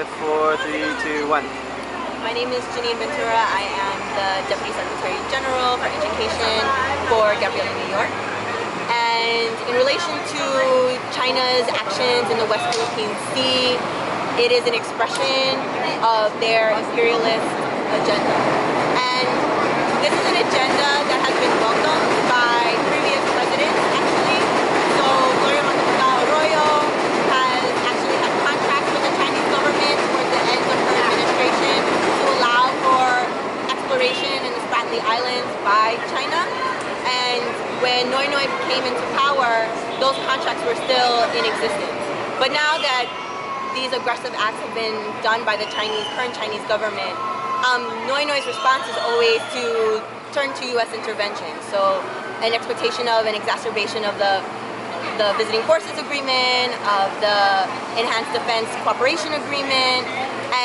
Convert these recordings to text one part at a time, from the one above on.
set for 3, 2, 1. My name is Janine Ventura. I am the Deputy Secretary General for Education for Gabriela, New York. And in relation to China's actions in the West Philippine Sea, it is an expression of their imperialist agenda. And this is an agenda that has been welcomed by previous presidents, actually. So Arroyo has actually had contracts with the Chinese government towards the end of her administration to allow for exploration in the Spratly Islands by China. And when Noynoy came into power, those contracts were still in existence. But now that these aggressive acts have been done by the current Chinese government, Noynoy's response is always to turn to U.S. intervention. So an expectation of an exacerbation of the Visiting Forces Agreement, of the Enhanced Defense Cooperation Agreement,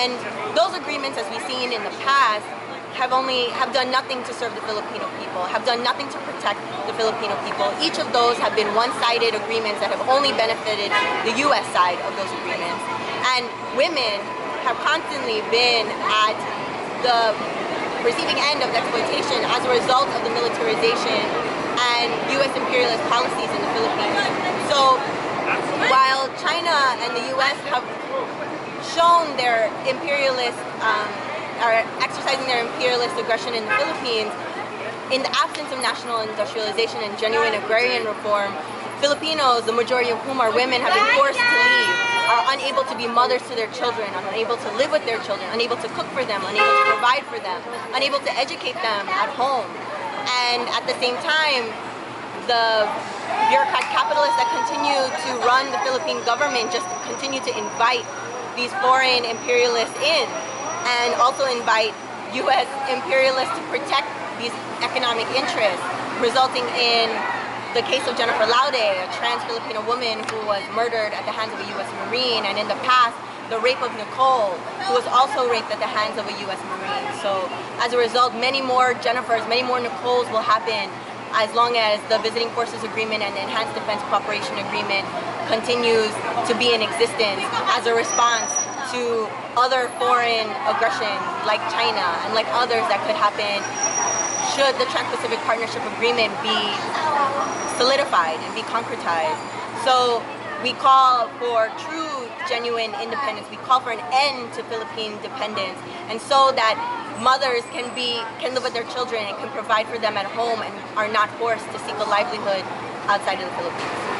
and those agreements, as we've seen in the past, have done nothing to serve the Filipino people, have done nothing to protect the Filipino people. Each of those have been one-sided agreements that have only benefited the U.S. side of those agreements. And women have constantly been at the receiving end of exploitation as a result of the militarization and U.S. imperialist policies in the Philippines. So while China and the U.S. have shown their imperialist are exercising their imperialist aggression in the Philippines, in the absence of national industrialization and genuine agrarian reform, Filipinos, the majority of whom are women, have been forced to leave, are unable to be mothers to their children, unable to live with their children, unable to cook for them, unable to provide for them, unable to educate them at home. And at the same time, the bureaucrat capitalists that continue to run the Philippine government just continue to invite these foreign imperialists in, and also invite U.S. imperialists to protect these economic interests, resulting in the case of Jennifer Laude, a trans-Filipino woman who was murdered at the hands of a U.S. Marine, and in the past, the rape of Nicole, who was also raped at the hands of a U.S. Marine. So as a result, many more Jennifers, many more Nicoles will happen as long as the Visiting Forces Agreement and the Enhanced Defense Cooperation Agreement continues to be in existence as a response to other foreign aggression like China and like others that could happen should the Trans-Pacific Partnership Agreement be solidified and be concretized. So we call for true, genuine independence. We call for an end to Philippine dependence, and so that mothers can live with their children and can provide for them at home and are not forced to seek a livelihood outside of the Philippines.